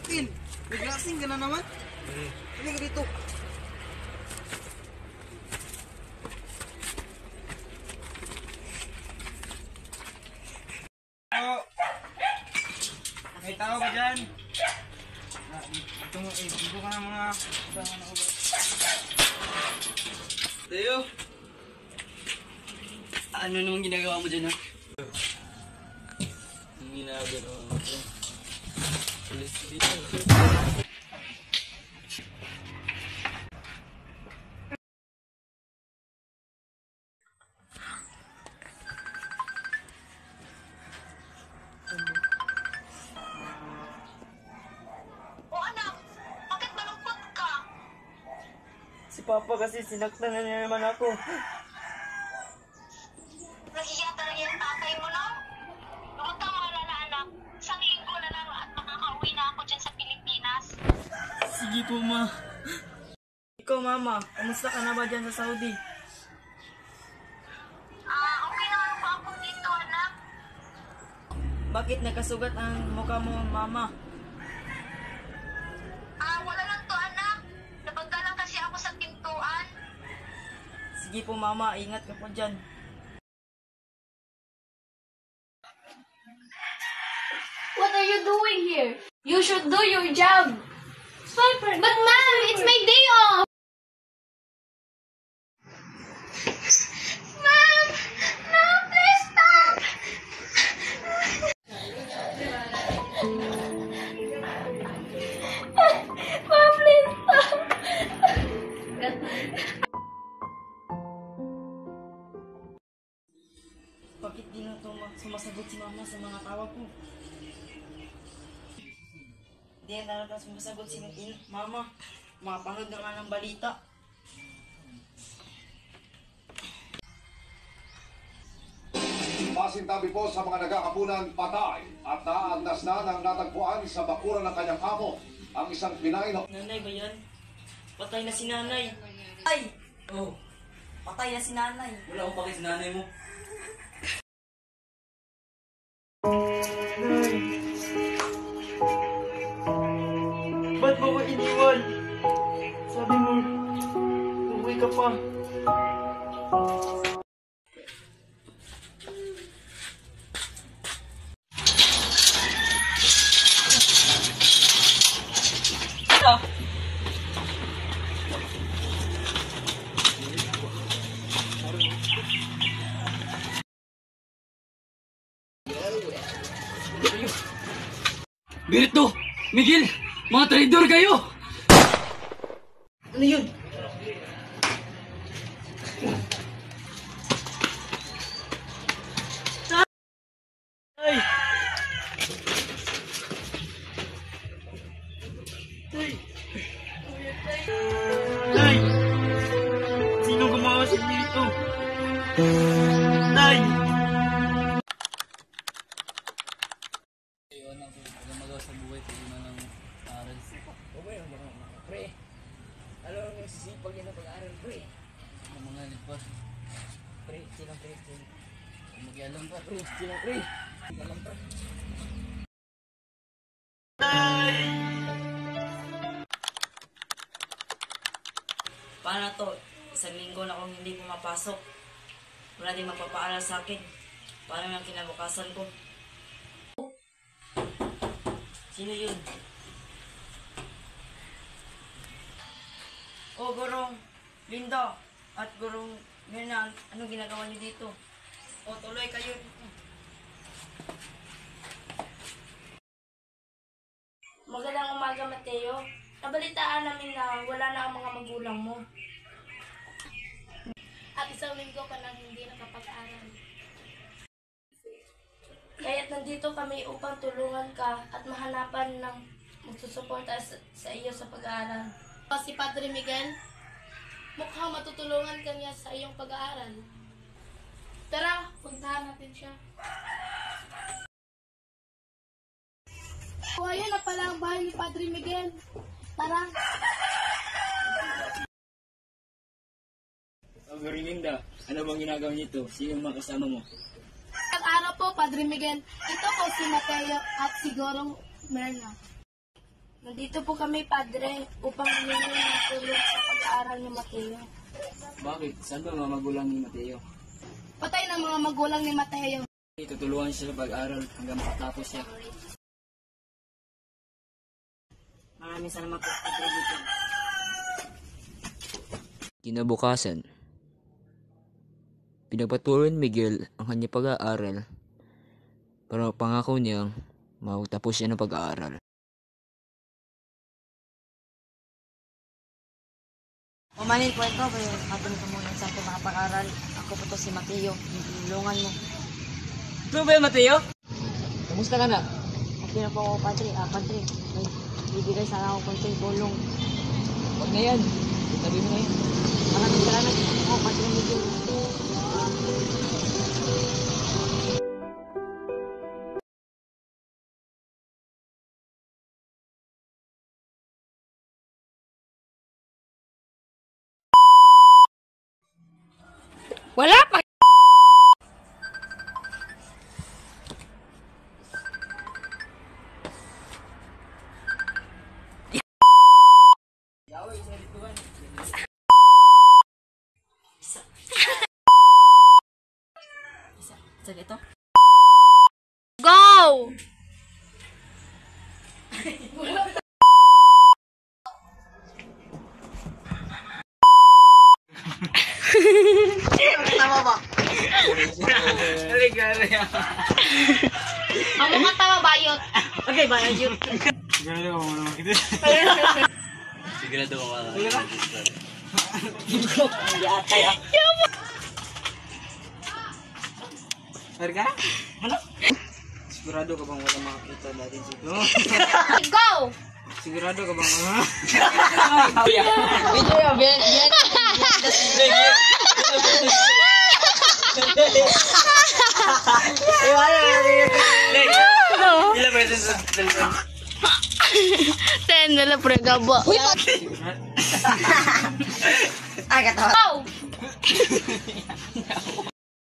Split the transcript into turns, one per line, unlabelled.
Phil, may lasing ka na naman. Hindi ka dito. May tao ba dyan? Ito mo, dito ka na mga kasama na ubat.
Tayo! Ano naman ginagawa mo dyan, ha? Ang ginagawa mo dyan. Alis dito.
Si Papa kasi sinaktan na niya naman ako.
Nahiya talaga yung tatay mo, no? Huwag kang malala, anak. Isang linggo na lang at makakauwi na ako dyan sa Pilipinas.
Sige po, ma. Ikaw, Mama, kamusta ka na ba dyan sa Saudi?
Okay naman po ako dito, anak.
Bakit nagkasugat ang mukha mo, Mama?
Wala lang to, anak. Nabagdalang kasi ako sa pintuan.
Sige po, Mama, ingat ka po dyan.
What are you doing here? You should do your job. Swiper. But ma'am, it's my day off. Ma'am! No, please stop! Ma'am, please stop!
Bakit di na sumasagot si Mama sa mga tawag ko? Di na talaga sumasagot si Mama. Mapanood na nga ng balita.
Pasintabi po sa mga nagkakapunan patay at naandas na ng natagpuan sa bakuran ng kanyang amo ang isang Pinay na...
Nanay ba yan? Patay na si Nanay. Ay!
Oh,
Patay na si Nanay.
wala akong paki sa nanay mo.
Nay. Ba't mo ko iniwan? Sabi mo, uwi ka pa.
Berto! Miguel! Mga traidor kayo!
Ano yun? Ay! Ay! Ay! Sino gumawa sa inyo ito? Nay!
Ayun ako, magawa sa buhay ko na ng aral.
Okay, pre. Alam mo yung sisipag yun na pag-aaral, pre.
Ang mga nagpas.
Pre, silang pre.
Mag-ialam pa.
Pre, silang pre. Silang pre. Nay! Paano to? Isang linggo na akong hindi pumapasok. Wala din magpapaaral sa akin. Paano yung kinabukasan ko? Sino yun? Oh, Gurong Linda at Gurong Mirna, anong ginagawa niyo dito? O, tuloy kayo.
Magandang umaga, Mateo. Nabalitaan namin na wala na ang mga magulang mo. At isang linggo ka nang hindi nakapag-aral. Kaya't nandito kami upang tulungan ka at mahanapan ng magsusuporta sa iyo sa pag-aaral. Si Padre Miguel, mukhang matutulungan ka niya sa iyong pag-aaral. Tara, puntahan natin siya. O, ayan na pala ang bahay ni Padre Miguel. Tara.
Linda, ano bang ginagawa nito? Sino ang mga kasama mo?
Ang araw po, Padre Miguel. Ito po si Mateo at si Gorong Merna. Nandito po kami, Padre, upang humingi ng tulong sa pag-aaral ni Mateo.
Bakit? Saan ba mga magulang ni Mateo?
Patay ng mga magulang ni Mateo.
Tutulungan siya sa pag-aral hanggang makatapos siya.
Maraming salamat po, Padre Miguel.
Kinabukasan, pinagpatuloy ni Miguel ang kanyang pag-aaral para pangako niyang magtapos siya ng pag-aaral.
Umanin po ito, kaya atin ko muna sa ating mga pag-aral. Ako po to si Mateo, tulungan mo.
Ito ba yung Mateo? Kamusta ka na?
Okay na po ako, Padre. Padre, may bibigay sana ako konting tulong.
Huwag na yan. Itabi mo na yan.
Maraming salamat po, Padre Miguel.
Wala pa!
Sa ito?
Go! Ang mga tama bayot.
Okay, ba? Ayun.
Sigurado ka mo makita. Sigurado ka mo makita.
Hindi atay ah.
Sir ka? Ano? Sigurado ka bang wala makakita natin dito?
Go!
Sigurado ka bang
Video yun, bien.
Ilang beses sa telephone?
10 na lang pregaba.
Ay, katawa.
Go!